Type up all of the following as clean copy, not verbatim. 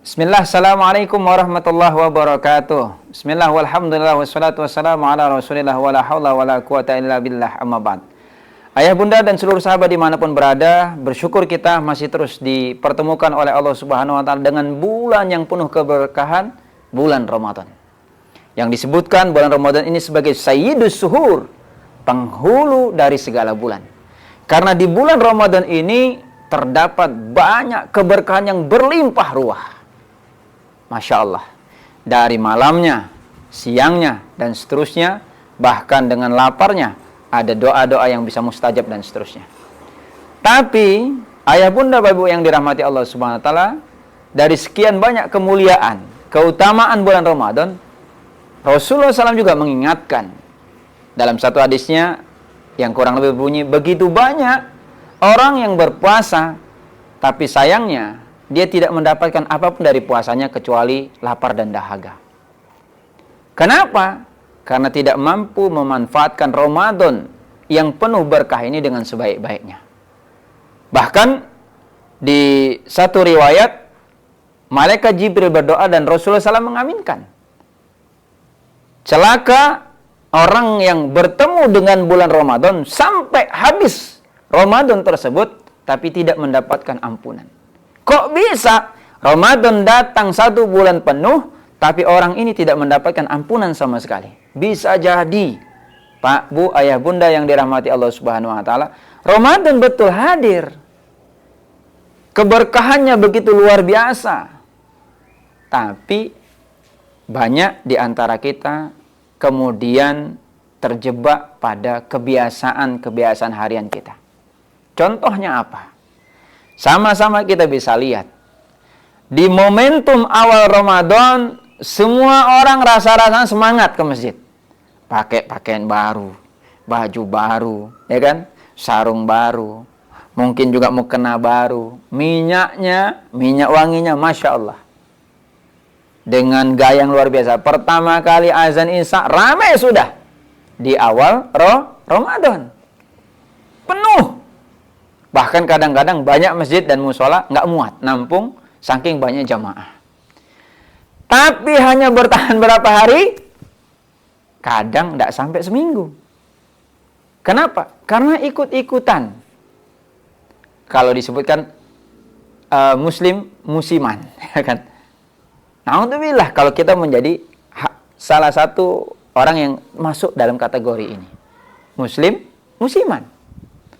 Bismillah, assalamualaikum warahmatullahi wabarakatuh. Bismillah, walhamdulillah, wassalatu wassalamu ala rasulillah, wa la hawla wa la quwata illa billah, amma ba'd. Ayah bunda dan seluruh sahabat dimanapun berada, bersyukur kita masih terus dipertemukan oleh Allah Subhanahu wa Ta'ala dengan bulan yang penuh keberkahan, bulan Ramadan. Yang disebutkan bulan Ramadan ini sebagai Sayyidus Suhur, penghulu dari segala bulan. Karena di bulan Ramadan ini terdapat banyak keberkahan yang berlimpah ruah. Masya Allah, dari malamnya, siangnya, dan seterusnya, bahkan dengan laparnya, ada doa-doa yang bisa mustajab dan seterusnya. Tapi, ayah bunda bapak ibu yang dirahmati Allah Subhanahu wa Ta'ala, dari sekian banyak kemuliaan, keutamaan bulan Ramadan, Rasulullah SAW juga mengingatkan dalam satu hadisnya yang kurang lebih berbunyi, begitu banyak orang yang berpuasa, tapi sayangnya dia tidak mendapatkan apapun dari puasanya kecuali lapar dan dahaga. Kenapa? Karena tidak mampu memanfaatkan Ramadan yang penuh berkah ini dengan sebaik-baiknya. Bahkan di satu riwayat, malaikat Jibril berdoa dan Rasulullah SAW mengaminkan. Celaka orang yang bertemu dengan bulan Ramadan sampai habis Ramadan tersebut, tapi tidak mendapatkan ampunan. Kok bisa Ramadan datang 1 bulan penuh, tapi orang ini tidak mendapatkan ampunan sama sekali? Bisa jadi, Pak, Bu, ayah, bunda yang dirahmati Allah Subhanahu wa Ta'ala, Ramadan betul hadir. Keberkahannya begitu luar biasa. Tapi banyak di antara kita kemudian terjebak pada kebiasaan-kebiasaan harian kita. Contohnya apa? Sama-sama kita bisa lihat. Di momentum awal Ramadan, semua orang rasa-rasanya semangat ke masjid. Pakai pakaian baru, baju baru, ya kan? Sarung baru, mungkin juga mukena baru, minyaknya, minyak wanginya, Masya Allah. Dengan gaya yang luar biasa. Pertama kali azan Isya, ramai sudah. Di awal Ramadan. Penuh. Bahkan kadang-kadang banyak masjid dan musola nggak muat nampung saking banyak jamaah. Tapi hanya bertahan berapa hari? Kadang nggak sampai seminggu. Kenapa? Karena ikut-ikutan. Kalau disebutkan muslim musiman, ya kan? Alhamdulillah kalau kita menjadi salah satu orang yang masuk dalam kategori ini. Muslim musiman.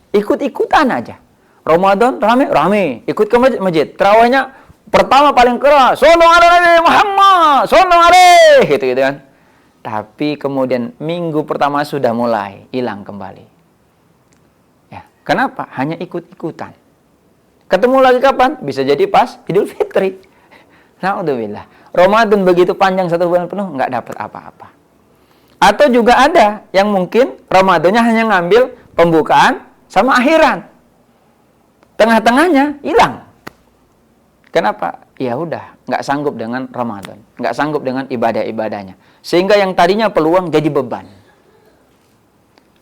Ikut-ikutan aja. Ramadan rame, ikut ke masjid. Tarawihnya pertama paling keras, sallallahu alaihi Muhammad, sallallahu alaihi, gitu kan. Tapi kemudian minggu pertama sudah mulai hilang kembali. Ya, kenapa? Hanya ikut-ikutan. Ketemu lagi kapan? Bisa jadi pas Idul Fitri. Alhamdulillah. Ramadan begitu panjang 1 bulan penuh nggak dapat apa-apa. Atau juga ada yang mungkin Ramadannya hanya ngambil pembukaan sama akhiran. Tengah-tengahnya hilang. Kenapa? Ya udah, nggak sanggup dengan Ramadan, nggak sanggup dengan ibadah-ibadahnya. Sehingga yang tadinya peluang jadi beban.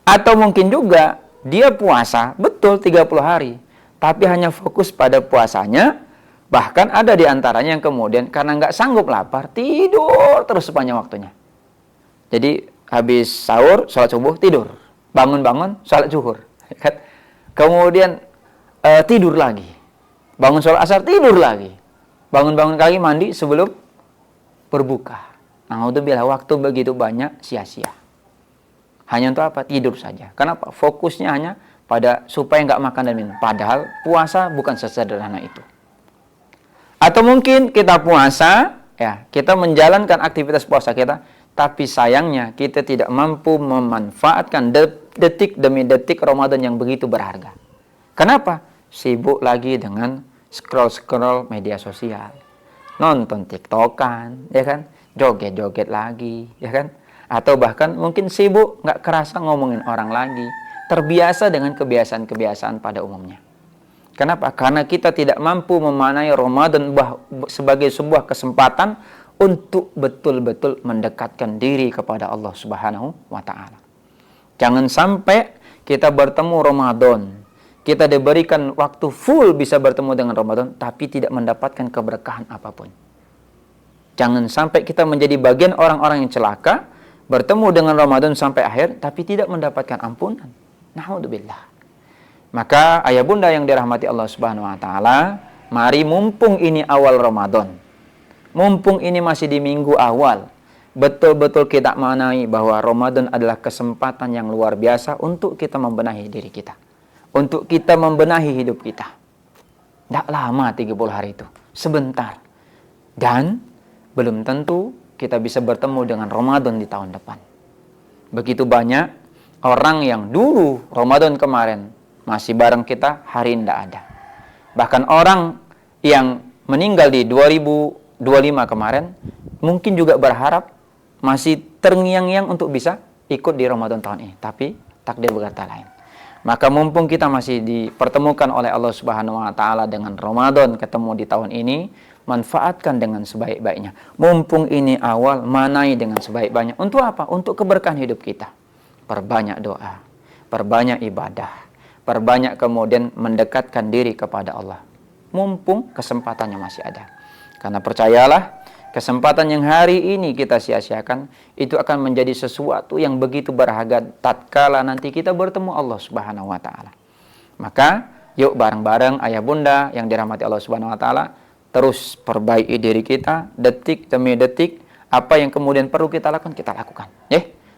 Atau mungkin juga dia puasa, betul 30 hari, tapi hanya fokus pada puasanya. Bahkan ada di antaranya yang kemudian karena nggak sanggup lapar, tidur terus sepanjang waktunya. Jadi habis sahur, sholat subuh, tidur. Bangun-bangun, sholat zuhur. Kemudian tidur lagi. Bangun sholat asar, tidur lagi. Bangun-bangun kali mandi sebelum berbuka. Alhamdulillah, waktu begitu banyak sia-sia. Hanya untuk apa? Tidur saja. Kenapa? Fokusnya hanya pada supaya nggak makan dan minum. Padahal puasa bukan sesederhana itu. Atau mungkin kita puasa, ya, kita menjalankan aktivitas puasa kita, tapi sayangnya kita tidak mampu memanfaatkan detik demi detik Ramadan yang begitu berharga. Kenapa? Sibuk lagi dengan scroll-scroll media sosial. Nonton TikTokan, ya kan? Joget-joget lagi, ya kan? Atau bahkan mungkin sibuk, nggak kerasa ngomongin orang lagi. Terbiasa dengan kebiasaan-kebiasaan pada umumnya. Kenapa? Karena kita tidak mampu memaknai Ramadan sebagai sebuah kesempatan untuk betul-betul mendekatkan diri kepada Allah Subhanahu wa Ta'ala. Jangan sampai kita bertemu Ramadan, kita diberikan waktu full bisa bertemu dengan Ramadan, tapi tidak mendapatkan keberkahan apapun. Jangan sampai kita menjadi bagian orang-orang yang celaka, bertemu dengan Ramadan sampai akhir, tapi tidak mendapatkan ampunan. Na'udzubillah. Maka ayah bunda yang dirahmati Allah Subhanahu wa Ta'ala, mari mumpung ini awal Ramadan, mumpung ini masih di minggu awal, betul-betul kita maknai bahwa Ramadan adalah kesempatan yang luar biasa untuk kita membenahi diri kita, untuk kita membenahi hidup kita. Tidak lama 30 hari itu, sebentar. Dan belum tentu kita bisa bertemu dengan Ramadan di tahun depan. Begitu banyak orang yang dulu Ramadan kemarin masih bareng kita, hari ini tidak ada. Bahkan orang yang meninggal di 2025 kemarin mungkin juga berharap masih terngiang-ngiang untuk bisa ikut di Ramadan tahun ini. Tapi takdir berkata lain. Maka mumpung kita masih dipertemukan oleh Allah Subhanahu wa Ta'ala dengan Ramadan ketemu di tahun ini, manfaatkan dengan sebaik-baiknya. Mumpung ini awal, manai dengan sebaik-baiknya. Untuk apa? Untuk keberkahan hidup kita. Perbanyak doa, perbanyak ibadah, perbanyak kemudian mendekatkan diri kepada Allah. Mumpung kesempatannya masih ada. Karena percayalah, kesempatan yang hari ini kita sia-siakan, itu akan menjadi sesuatu yang begitu berharga tatkala nanti kita bertemu Allah Subhanahu wa Ta'ala. Maka, yuk bareng-bareng ayah bunda yang dirahmati Allah Subhanahu wa Ta'ala, terus perbaiki diri kita, detik demi detik, apa yang kemudian perlu kita lakukan, kita lakukan.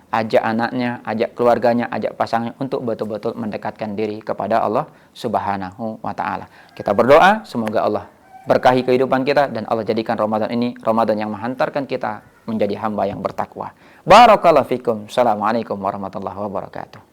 Ajak anaknya, ajak keluarganya, ajak pasangannya untuk betul-betul mendekatkan diri kepada Allah Subhanahu wa Ta'ala. Kita berdoa, semoga Allah berkahi kehidupan kita dan Allah jadikan Ramadan ini Ramadan yang menghantarkan kita menjadi hamba yang bertakwa. Barakallahu fikum. Assalamualaikum warahmatullahi wabarakatuh.